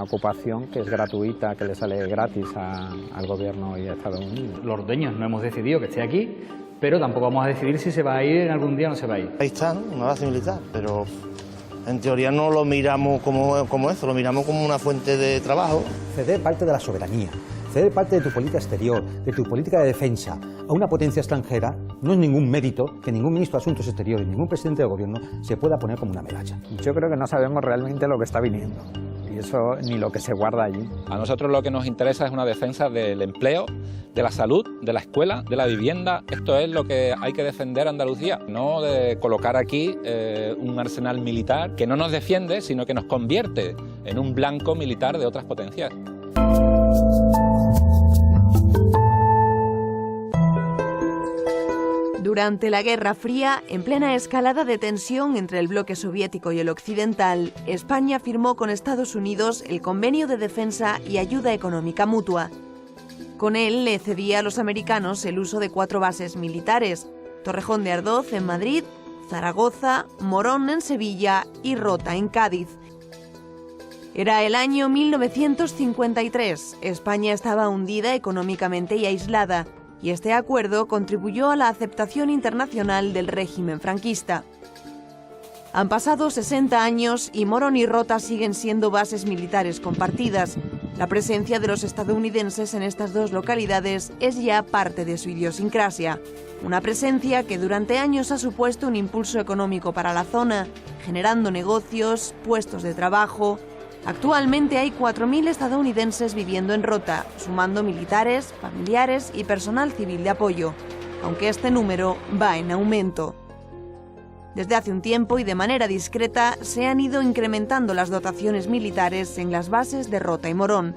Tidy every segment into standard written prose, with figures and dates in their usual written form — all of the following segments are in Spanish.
ocupación que es gratuita, que le sale gratis al gobierno y a Estados Unidos. Los ordeños no hemos decidido que esté aquí, pero tampoco vamos a decidir si se va a ir en algún día o no se va a ir. Ahí está, ¿no? Una base militar, pero en teoría no lo miramos como eso, lo miramos como una fuente de trabajo. Ceder parte de la soberanía, ceder parte de tu política exterior, de tu política de defensa a una potencia extranjera no es ningún mérito que ningún ministro de Asuntos Exteriores, ningún presidente de gobierno se pueda poner como una medalla. Yo creo que no sabemos realmente lo que está viniendo y eso ni lo que se guarda allí. A nosotros lo que nos interesa es una defensa del empleo, de la salud, de la escuela, de la vivienda. Esto es lo que hay que defender Andalucía, no de colocar aquí un arsenal militar que no nos defiende, sino que nos convierte en un blanco militar de otras potencias. Durante la Guerra Fría, en plena escalada de tensión entre el bloque soviético y el occidental, España firmó con Estados Unidos el Convenio de Defensa y Ayuda Económica Mutua. Con él le cedía a los americanos el uso de 4 bases militares: Torrejón de Ardoz en Madrid, Zaragoza, Morón en Sevilla y Rota en Cádiz. Era el año 1953, España estaba hundida económicamente y aislada, y este acuerdo contribuyó a la aceptación internacional del régimen franquista. Han pasado 60 años y Morón y Rota siguen siendo bases militares compartidas. La presencia de los estadounidenses en estas dos localidades es ya parte de su idiosincrasia. Una presencia que durante años ha supuesto un impulso económico para la zona, generando negocios, puestos de trabajo. Actualmente hay 4.000 estadounidenses viviendo en Rota, sumando militares, familiares y personal civil de apoyo, aunque este número va en aumento. Desde hace un tiempo y de manera discreta se han ido incrementando las dotaciones militares en las bases de Rota y Morón.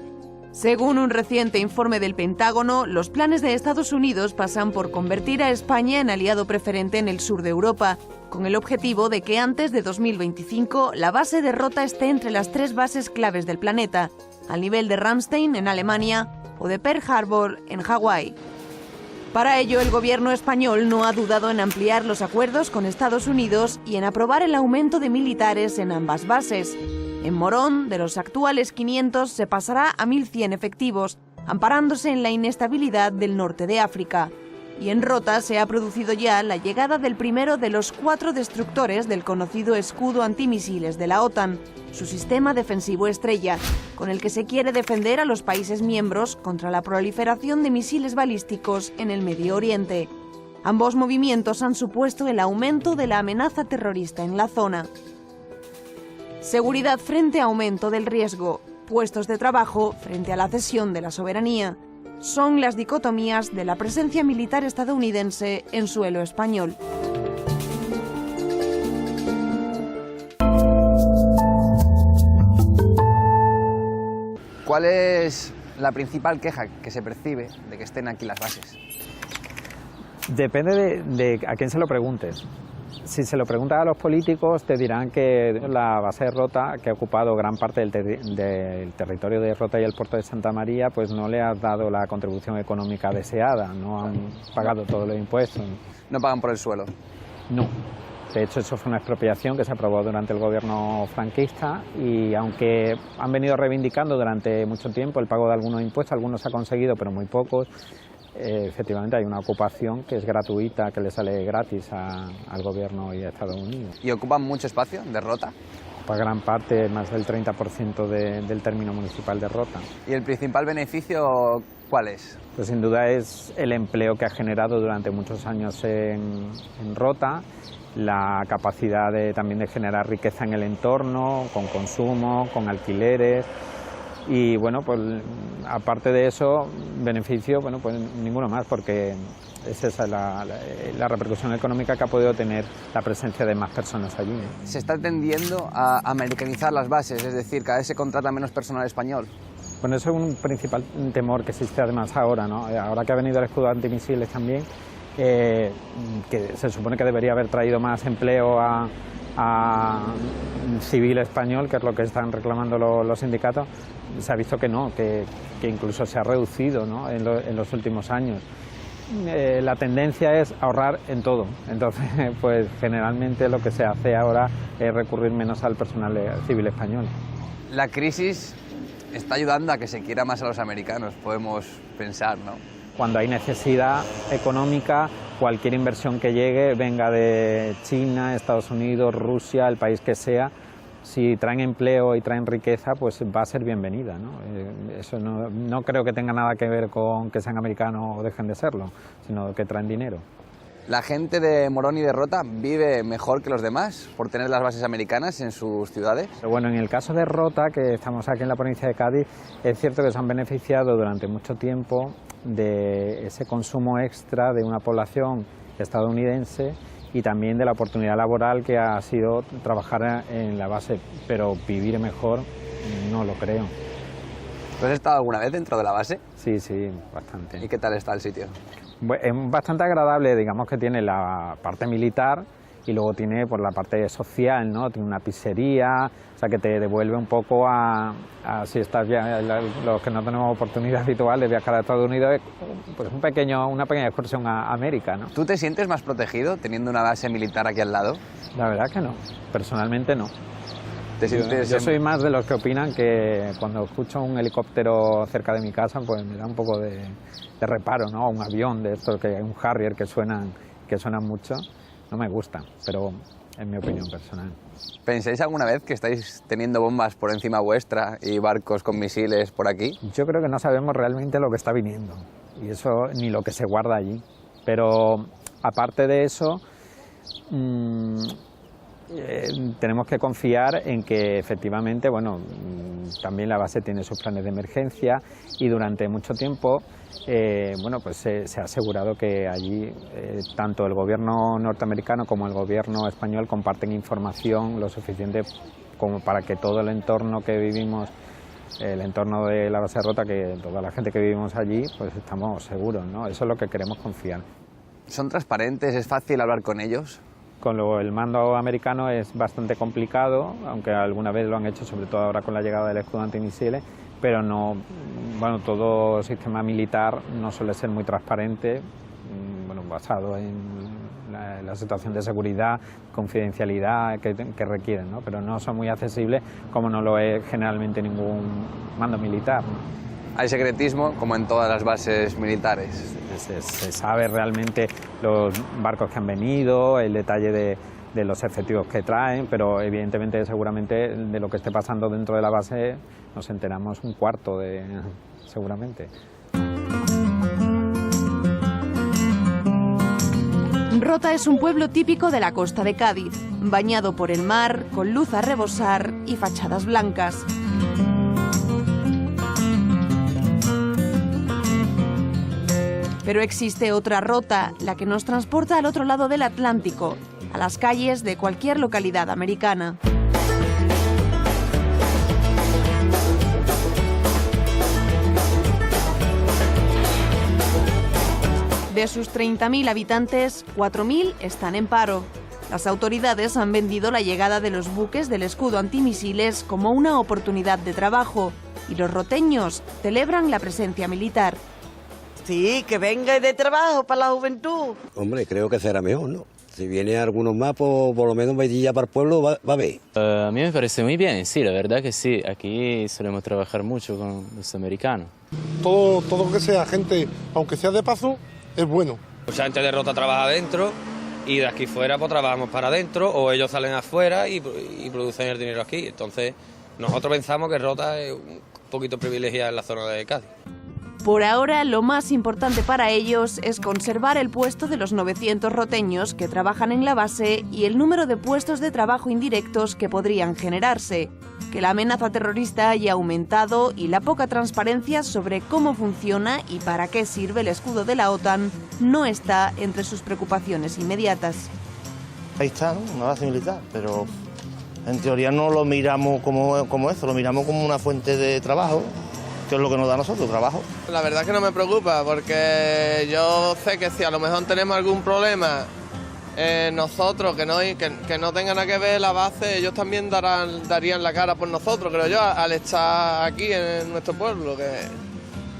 Según un reciente informe del Pentágono, los planes de Estados Unidos pasan por convertir a España en aliado preferente en el sur de Europa, con el objetivo de que antes de 2025 la base de Rota esté entre las 3 bases claves del planeta, al nivel de Ramstein en Alemania o de Pearl Harbor en Hawái. Para ello, el gobierno español no ha dudado en ampliar los acuerdos con Estados Unidos y en aprobar el aumento de militares en ambas bases. En Morón, de los actuales 500 se pasará a 1.100 efectivos, amparándose en la inestabilidad del norte de África. Y en Rota se ha producido ya la llegada del primero de los 4 destructores del conocido escudo antimisiles de la OTAN, su sistema defensivo estrella, con el que se quiere defender a los países miembros contra la proliferación de misiles balísticos en el Medio Oriente. Ambos movimientos han supuesto el aumento de la amenaza terrorista en la zona. Seguridad frente a aumento del riesgo, puestos de trabajo frente a la cesión de la soberanía. Son las dicotomías de la presencia militar estadounidense en suelo español. ¿Cuál es la principal queja que se percibe de que estén aquí las bases? Depende de a quién se lo preguntes. Si se lo preguntas a los políticos, te dirán que la base de Rota, que ha ocupado gran parte del territorio de Rota y el puerto de Santa María, pues no le ha dado la contribución económica deseada, no han pagado todos los impuestos. ¿No pagan por el suelo? No. De hecho, eso fue una expropiación que se aprobó durante el gobierno franquista y aunque han venido reivindicando durante mucho tiempo el pago de algunos impuestos, algunos se ha conseguido, pero muy pocos. Efectivamente hay una ocupación que es gratuita, que le sale gratis al gobierno y a Estados Unidos. ¿Y ocupan mucho espacio de Rota? Ocupa gran parte, más del 30% del término municipal de Rota. ¿Y el principal beneficio cuál es? Pues sin duda es el empleo que ha generado durante muchos años en Rota, la capacidad también de generar riqueza en el entorno, con consumo, con alquileres. Y bueno, pues aparte de eso, beneficio, bueno, pues ninguno más, porque es esa la repercusión económica que ha podido tener la presencia de más personas allí. Se está tendiendo a americanizar las bases, es decir, cada vez se contrata menos personal español. Bueno, eso es un principal temor que existe además ahora, ¿no? Ahora que ha venido el escudo antimisiles también, que se supone que debería haber traído más empleo a civil español, que es lo que están reclamando los sindicatos, se ha visto que no, que incluso se ha reducido, ¿no? en los últimos años. La tendencia es ahorrar en todo, entonces pues generalmente lo que se hace ahora es recurrir menos al personal civil español. La crisis está ayudando a que se quiera más a los americanos, podemos pensar, ¿no? Cuando hay necesidad económica, cualquier inversión que llegue, venga de China, Estados Unidos, Rusia, el país que sea, si traen empleo y traen riqueza, pues va a ser bienvenida, ¿no? Eso no creo que tenga nada que ver con que sean americanos o dejen de serlo, sino que traen dinero. ¿La gente de Morón y de Rota vive mejor que los demás por tener las bases americanas en sus ciudades? Pero bueno, en el caso de Rota, que estamos aquí en la provincia de Cádiz, es cierto que se han beneficiado durante mucho tiempo de ese consumo extra de una población estadounidense y también de la oportunidad laboral que ha sido trabajar en la base, pero vivir mejor no lo creo. ¿Tú has estado alguna vez dentro de la base? Sí, bastante. ¿Y qué tal está el sitio? Es bastante agradable, digamos que tiene la parte militar y luego tiene por la parte social, ¿no? Tiene una pizzería, o sea que te devuelve un poco a si estás los que no tenemos oportunidad habitual de viajar a Estados Unidos, pues una pequeña excursión a América, ¿no? ¿Tú te sientes más protegido teniendo una base militar aquí al lado? La verdad que no, personalmente no. Yo soy más de los que opinan que cuando escucho un helicóptero cerca de mi casa, pues me da un poco de reparo, ¿no? Un avión de estos, un Harrier que suenan mucho, no me gusta, pero es mi opinión personal. ¿Pensáis alguna vez que estáis teniendo bombas por encima vuestra y barcos con misiles por aquí? Yo creo que no sabemos realmente lo que está viniendo, y eso ni lo que se guarda allí, pero aparte de eso, tenemos que confiar en que efectivamente, bueno, también la base tiene sus planes de emergencia y durante mucho tiempo, bueno, pues se ha asegurado que allí tanto el gobierno norteamericano como el gobierno español comparten información lo suficiente como para que todo el entorno que vivimos, el entorno de la base de Rota, que toda la gente que vivimos allí, pues estamos seguros, ¿no? Eso es lo que queremos confiar. ¿Son transparentes? ¿Es fácil hablar con ellos? Con el mando americano es bastante complicado, aunque alguna vez lo han hecho, sobre todo ahora con la llegada del escudo antimisiles, pero no, bueno, todo sistema militar no suele ser muy transparente, bueno, basado en la situación de seguridad, confidencialidad que requieren, ¿no? Pero no son muy accesibles como no lo es generalmente ningún mando militar, ¿no? Hay secretismo, como en todas las bases militares. Se sabe realmente los barcos que han venido, el detalle de los efectivos que traen, pero evidentemente seguramente de lo que esté pasando dentro de la base nos enteramos un cuarto seguramente. Rota es un pueblo típico de la costa de Cádiz, bañado por el mar, con luz a rebosar y fachadas blancas. Pero existe otra Rota, la que nos transporta al otro lado del Atlántico, a las calles de cualquier localidad americana. De sus 30.000 habitantes, 4.000 están en paro. Las autoridades han vendido la llegada de los buques del escudo antimisiles como una oportunidad de trabajo y los roteños celebran la presencia militar. Sí, que venga de trabajo para la juventud. Hombre, creo que será mejor, ¿no? Si viene algunos más, pues, por lo menos ya para el pueblo va a ver. A mí me parece muy bien, sí, la verdad que sí. Aquí solemos trabajar mucho con los americanos. Todo que sea gente, aunque sea de paso, es bueno. Mucha gente de Rota trabaja adentro y de aquí fuera pues trabajamos para adentro o ellos salen afuera y producen el dinero aquí. Entonces nosotros pensamos que Rota es un poquito privilegiada en la zona de Cádiz. Por ahora, lo más importante para ellos es conservar el puesto de los 900 roteños que trabajan en la base y el número de puestos de trabajo indirectos que podrían generarse, que la amenaza terrorista haya aumentado y la poca transparencia sobre cómo funciona y para qué sirve el escudo de la OTAN no está entre sus preocupaciones inmediatas. Ahí está, ¿no? Una base militar, pero en teoría no lo miramos como eso, lo miramos como una fuente de trabajo, que es lo que nos da a nosotros, trabajo. La verdad es que no me preocupa, porque yo sé que si a lo mejor tenemos algún problema nosotros, que no tengan nada que ver la base, ellos también darían la cara por nosotros, creo yo, al estar aquí en nuestro pueblo,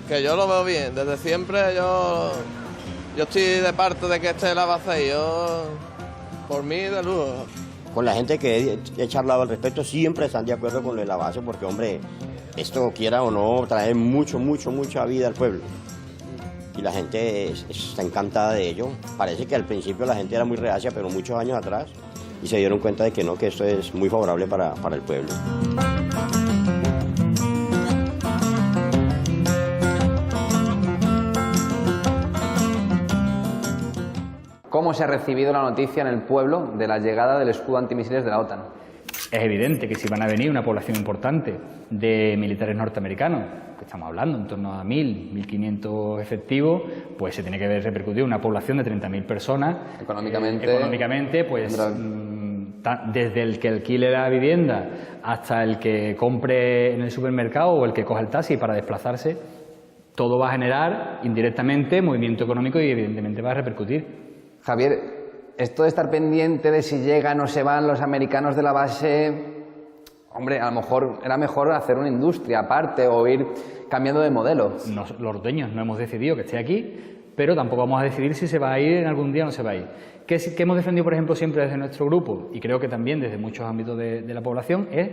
que yo lo veo bien. Desde siempre yo estoy de parte de que esté la base y yo, por mí, de lujo. Con la gente que he charlado al respecto siempre están de acuerdo con la base, porque, hombre, Esto, quiera o no, trae mucha vida al pueblo. Y la gente está encantada de ello. Parece que al principio la gente era muy reacia, pero muchos años atrás, y se dieron cuenta de que no, que esto es muy favorable para el pueblo. ¿Cómo se ha recibido la noticia en el pueblo de la llegada del escudo antimisiles de la OTAN? Es evidente que si van a venir una población importante de militares norteamericanos, que estamos hablando en torno a 1.000, 1.500 efectivos, pues se tiene que ver repercutido una población de 30.000 personas. Económicamente, pues desde el que alquile la vivienda hasta el que compre en el supermercado o el que coja el taxi para desplazarse, todo va a generar indirectamente movimiento económico y evidentemente va a repercutir. Javier, esto de estar pendiente de si llegan o se van los americanos de la base, hombre, a lo mejor era mejor hacer una industria aparte o ir cambiando de modelo. Los dueños no hemos decidido que esté aquí, pero tampoco vamos a decidir si se va a ir en algún día o no se va a ir. ¿Qué hemos defendido, por ejemplo, siempre desde nuestro grupo, y creo que también desde muchos ámbitos de la población, es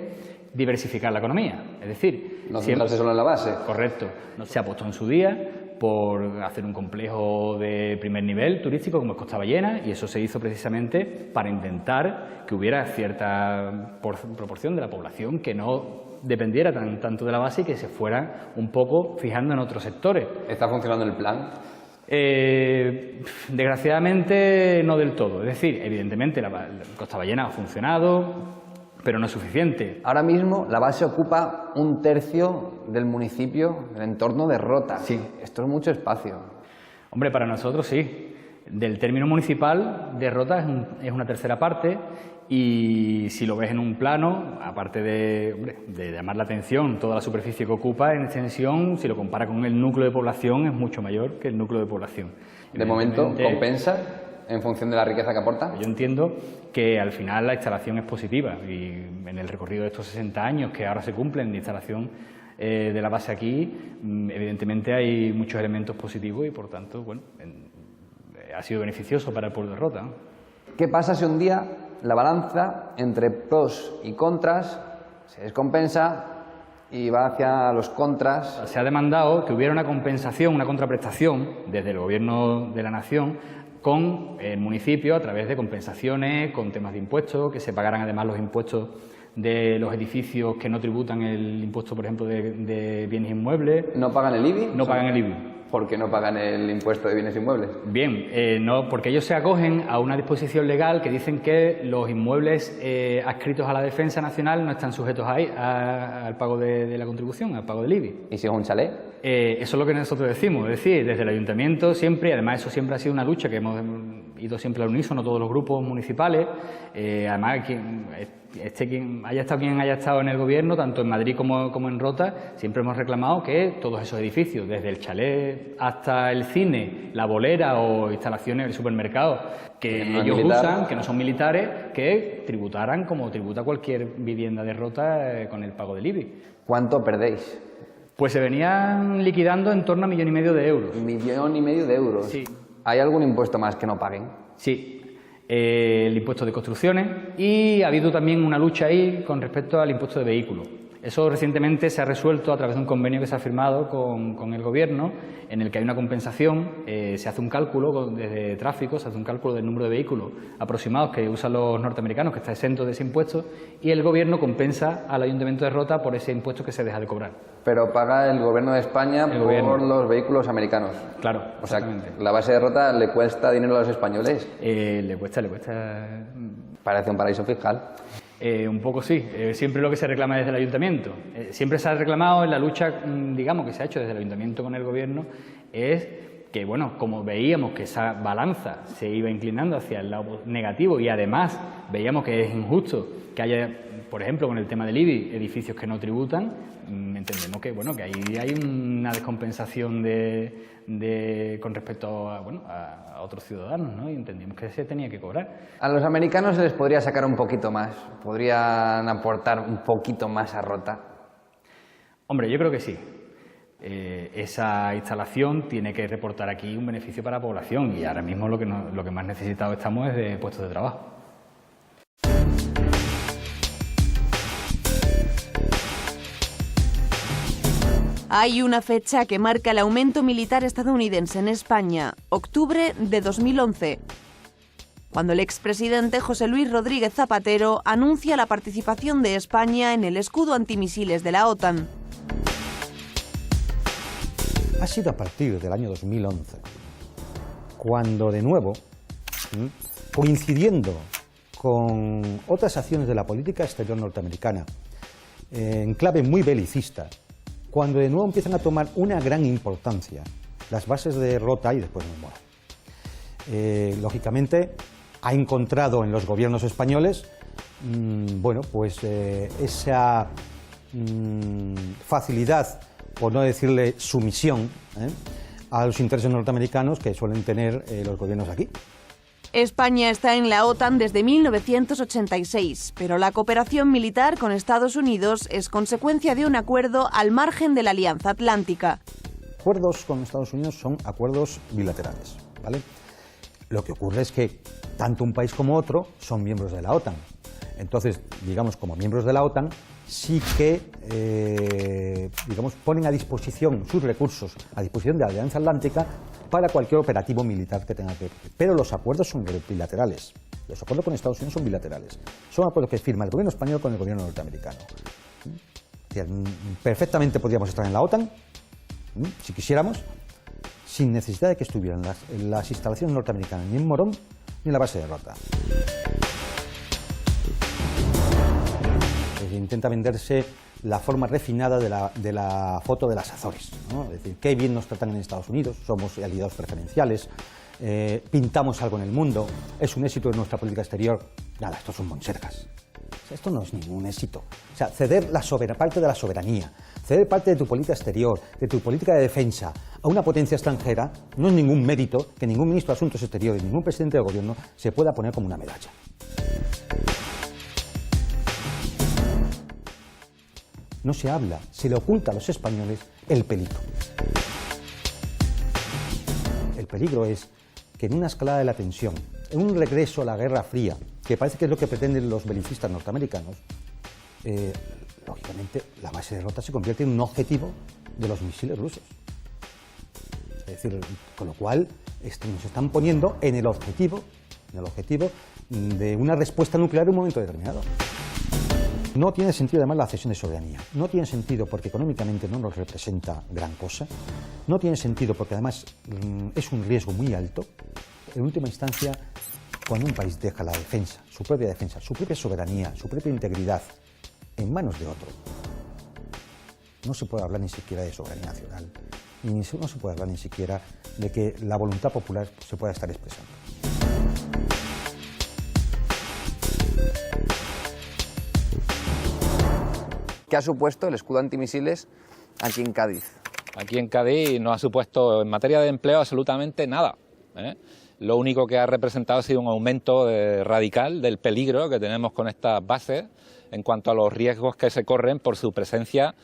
diversificar la economía? Es decir, no centrarse solo en la base. Correcto. Se apostó en su día por hacer un complejo de primer nivel turístico como es Costa Ballena, y eso se hizo precisamente para intentar que hubiera cierta proporción de la población que no dependiera tanto de la base y que se fuera un poco fijando en otros sectores. ¿Está funcionando el plan? Desgraciadamente no del todo. Es decir, evidentemente la Costa Ballena ha funcionado, pero no es suficiente. Ahora mismo la base ocupa 1/3 del municipio, del entorno de Rota. Sí. Esto es mucho espacio. Hombre, para nosotros sí. Del término municipal de Rota es una tercera parte, y si lo ves en un plano, aparte de llamar la atención toda la superficie que ocupa en extensión, si lo compara con el núcleo de población, es mucho mayor que el núcleo de población. De momento, ¿compensa en función de la riqueza que aporta? Yo entiendo que al final la instalación es positiva, y en el recorrido de estos 60 años que ahora se cumplen de instalación de la base aquí, evidentemente hay muchos elementos positivos y por tanto, bueno, ha sido beneficioso para el pueblo de Rota, ¿no? ¿Qué pasa si un día la balanza entre pros y contras se descompensa y va hacia los contras? Se ha demandado que hubiera una compensación, una contraprestación desde el Gobierno de la Nación con el municipio a través de compensaciones, con temas de impuestos, que se pagaran además los impuestos de los edificios que no tributan el impuesto, por ejemplo, de bienes inmuebles. ¿No pagan el IBI? No pagan el IBI. ¿Por qué no pagan el impuesto de bienes inmuebles? Bien, no, porque ellos se acogen a una disposición legal que dicen que los inmuebles adscritos a la defensa nacional no están sujetos al pago de la contribución, al pago del IBI. ¿Y si es un chalet? Eso es lo que nosotros decimos, es decir, desde el ayuntamiento siempre, y además eso siempre ha sido una lucha que hemos ido siempre al unísono, todos los grupos municipales, además quien haya estado en el gobierno, tanto en Madrid como en Rota, siempre hemos reclamado que todos esos edificios, desde el chalet hasta el cine, la bolera o instalaciones del supermercado que ellos usan, que no son militares, que tributaran como tributa cualquier vivienda de Rota con el pago del IBI. ¿Cuánto perdéis? Pues se venían liquidando en torno a 1,5 millones de euros. 1,5 millones de euros. Sí. ¿Hay algún impuesto más que no paguen? Sí. El impuesto de construcciones, y ha habido también una lucha ahí con respecto al impuesto de vehículos. Eso recientemente se ha resuelto a través de un convenio que se ha firmado con el Gobierno, en el que hay una compensación, se hace un cálculo desde tráfico, se hace un cálculo del número de vehículos aproximados que usan los norteamericanos, que está exento de ese impuesto, y el Gobierno compensa al Ayuntamiento de Rota por ese impuesto que se deja de cobrar. Pero paga el Gobierno de España por los vehículos americanos. Claro, o sea, la base de Rota le cuesta dinero a los españoles. Le cuesta. Parece un paraíso fiscal. Un poco sí, siempre lo que se reclama desde el ayuntamiento. Siempre se ha reclamado en la lucha, digamos, que se ha hecho desde el ayuntamiento con el gobierno, es que, bueno, como veíamos que esa balanza se iba inclinando hacia el lado negativo y además veíamos que es injusto que haya, por ejemplo, con el tema del IBI, edificios que no tributan, entendemos que, bueno, que ahí hay una descompensación con respecto a otros ciudadanos, ¿no? Y entendimos que se tenía que cobrar. A los americanos se les podría sacar un poquito más, podrían aportar un poquito más a Rota. Hombre, yo creo que sí. Esa instalación tiene que reportar aquí un beneficio para la población, y ahora mismo lo que más necesitados estamos es de puestos de trabajo. Hay una fecha que marca el aumento militar estadounidense en España, octubre de 2011, cuando el expresidente José Luis Rodríguez Zapatero anuncia la participación de España en el escudo antimisiles de la OTAN. Ha sido a partir del año 2011 cuando de nuevo, coincidiendo con otras acciones de la política exterior norteamericana, en clave muy belicista, cuando de nuevo empiezan a tomar una gran importancia las bases de Rota y después de Mora. Lógicamente, ha encontrado en los gobiernos españoles esa facilidad, por no decirle sumisión, a los intereses norteamericanos que suelen tener los gobiernos aquí. España está en la OTAN desde 1986, pero la cooperación militar con Estados Unidos es consecuencia de un acuerdo al margen de la Alianza Atlántica. Acuerdos con Estados Unidos son acuerdos bilaterales, ¿vale? Lo que ocurre es que tanto un país como otro son miembros de la OTAN. Entonces, digamos, como miembros de la OTAN, sí que ponen a disposición sus recursos, a disposición de la Alianza Atlántica, para cualquier operativo militar que tenga que ver. Pero los acuerdos son bilaterales. Los acuerdos con Estados Unidos son bilaterales. Son acuerdos que firma el gobierno español con el gobierno norteamericano. Perfectamente podríamos estar en la OTAN, si quisiéramos, sin necesidad de que estuvieran las instalaciones norteamericanas ni en Morón ni en la base de Rota. Intenta venderse la forma refinada de la foto de las Azores, ¿no? Es decir, qué bien nos tratan en Estados Unidos, somos aliados preferenciales, pintamos algo en el mundo, es un éxito de nuestra política exterior. Nada, esto son monsergas. O sea, esto no es ningún éxito. O sea, ceder parte de la soberanía, ceder parte de tu política exterior, de tu política de defensa a una potencia extranjera no es ningún mérito que ningún ministro de Asuntos Exteriores, ningún presidente del gobierno se pueda poner como una medalla. No se habla, se le oculta a los españoles el peligro. El peligro es que en una escalada de la tensión, en un regreso a la Guerra Fría, que parece que es lo que pretenden los belicistas norteamericanos, lógicamente la base de Rota se convierte en un objetivo de los misiles rusos. Es decir, con lo cual nos están poniendo en el objetivo de una respuesta nuclear en un momento determinado. No tiene sentido además la cesión de soberanía, no tiene sentido porque económicamente no nos representa gran cosa, no tiene sentido porque además es un riesgo muy alto. En última instancia, cuando un país deja la defensa, su propia soberanía, su propia integridad en manos de otro, no se puede hablar ni siquiera de soberanía nacional, no se puede hablar ni siquiera de que la voluntad popular se pueda estar expresando. ¿Qué ha supuesto el escudo antimisiles aquí en Cádiz? Aquí en Cádiz no ha supuesto en materia de empleo absolutamente nada, ¿eh? Lo único que ha representado ha sido un aumento radical del peligro que tenemos con estas bases en cuanto a los riesgos que se corren por su presencia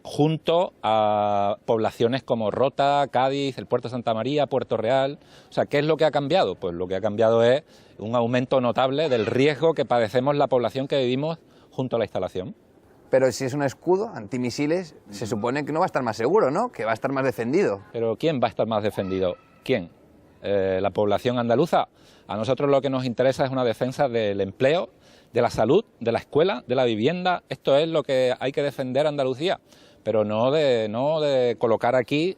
junto a poblaciones como Rota, Cádiz, el Puerto de Santa María, Puerto Real. O sea, ¿qué es lo que ha cambiado? Pues lo que ha cambiado es un aumento notable del riesgo que padecemos la población que vivimos junto a la instalación. Pero si es un escudo antimisiles, se supone que no va a estar más seguro, ¿no? Que va a estar más defendido. ¿Pero quién va a estar más defendido? ¿Quién? ¿La población andaluza? A nosotros lo que nos interesa es una defensa del empleo, de la salud, de la escuela, de la vivienda. Esto es lo que hay que defender Andalucía, pero no de colocar aquí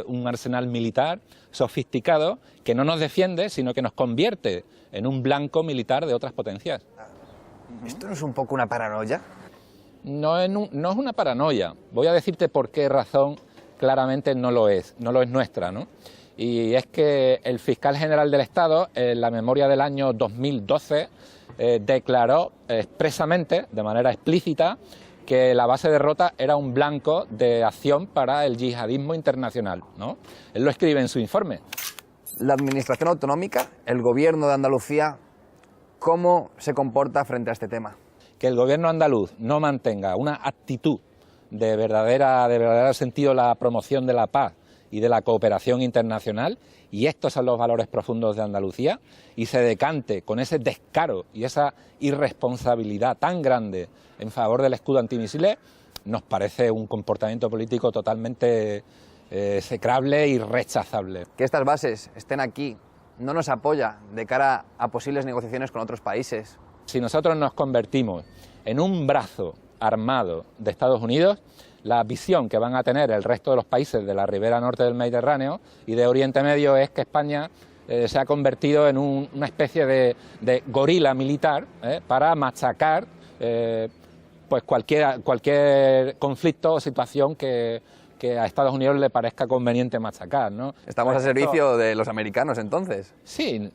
un arsenal militar sofisticado que no nos defiende, sino que nos convierte en un blanco militar de otras potencias. ¿Esto no es un poco una paranoia? No es una paranoia. Voy a decirte por qué razón claramente no lo es nuestra, ¿no? Y es que el fiscal general del Estado, en la memoria del año 2012, declaró expresamente, de manera explícita, que la base de Rota era un blanco de acción para el yihadismo internacional, ¿no? Él lo escribe en su informe. La Administración Autonómica, el Gobierno de Andalucía, ¿cómo se comporta frente a este tema? Que el gobierno andaluz no mantenga una actitud de verdadero sentido la promoción de la paz y de la cooperación internacional, y estos son los valores profundos de Andalucía, y se decante con ese descaro y esa irresponsabilidad tan grande en favor del escudo antimisiles, nos parece un comportamiento político totalmente execrable y rechazable. Que estas bases estén aquí no nos apoya de cara a posibles negociaciones con otros países. Si nosotros nos convertimos en un brazo armado de Estados Unidos, la visión que van a tener el resto de los países de la ribera norte del Mediterráneo y de Oriente Medio es que España se ha convertido en una especie de gorila militar para machacar pues cualquier conflicto o situación que a Estados Unidos le parezca conveniente machacar, ¿no? Estamos al servicio de los americanos, entonces. Sí,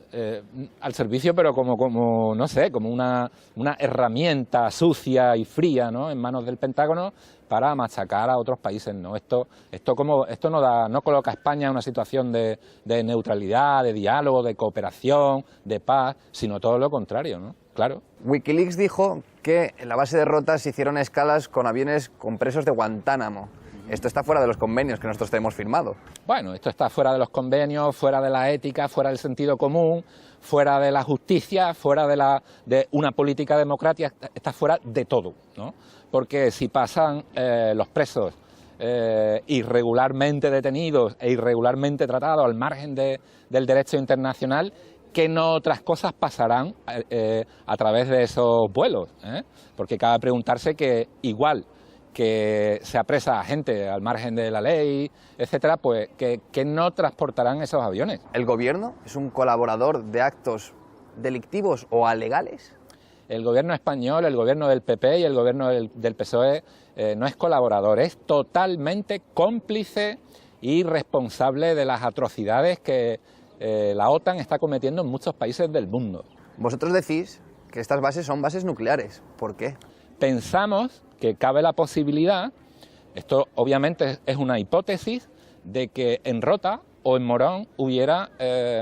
al servicio, pero como no sé, como una herramienta sucia y fría, ¿no?, en manos del Pentágono para machacar a otros países, ¿no? Esto no coloca a España en una situación de neutralidad, de diálogo, de cooperación, de paz, sino todo lo contrario, ¿no? Claro. Wikileaks dijo que en la base de Rota se hicieron escalas con aviones con presos de Guantánamo. Esto está fuera de los convenios que nosotros tenemos firmado. Bueno, esto está fuera de los convenios, fuera de la ética, fuera del sentido común, fuera de la justicia, fuera de una política democrática, está fuera de todo, ¿no? Porque si pasan los presos irregularmente detenidos e irregularmente tratados al margen del derecho internacional, ¿qué no otras cosas pasarán a través de esos vuelos? Porque cabe preguntarse que igual que se apresa a gente al margen de la ley, etcétera, pues que no transportarán esos aviones. ¿El gobierno es un colaborador de actos delictivos o alegales? El gobierno español, el gobierno del PP y el gobierno del PSOE no es colaborador, es totalmente cómplice y responsable de las atrocidades que la OTAN está cometiendo en muchos países del mundo. Vosotros decís que estas bases son bases nucleares. ¿Por qué? Pensamos que cabe la posibilidad, esto obviamente es una hipótesis, de que en Rota o en Morón hubiera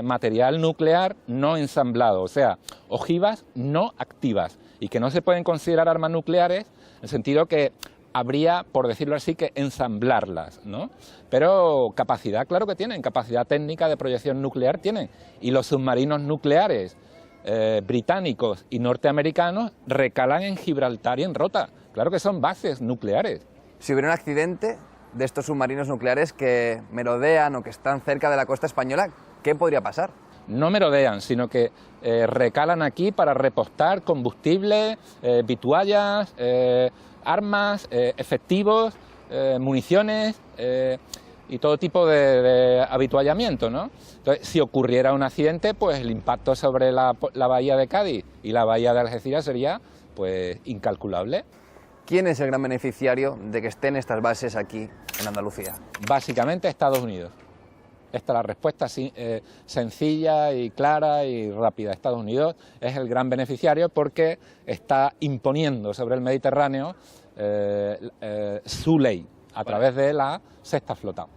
material nuclear no ensamblado, o sea, ojivas no activas, y que no se pueden considerar armas nucleares en el sentido que habría, por decirlo así, que ensamblarlas, ¿no? Pero capacidad, claro que tienen, capacidad técnica de proyección nuclear tienen, y los submarinos nucleares británicos y norteamericanos recalan en Gibraltar y en Rota. Claro que son bases nucleares. Si hubiera un accidente de estos submarinos nucleares que merodean o que están cerca de la costa española, ¿qué podría pasar? No merodean, sino que recalan aquí para repostar combustible, vituallas, armas, efectivos, municiones y todo tipo de habituallamiento, ¿no? Entonces, si ocurriera un accidente, pues el impacto sobre la bahía de Cádiz y la bahía de Algeciras sería pues incalculable. ¿Quién es el gran beneficiario de que estén estas bases aquí en Andalucía? Básicamente Estados Unidos. Esta es la respuesta sencilla y clara y rápida. Estados Unidos es el gran beneficiario porque está imponiendo sobre el Mediterráneo su ley a través de la Sexta Flota.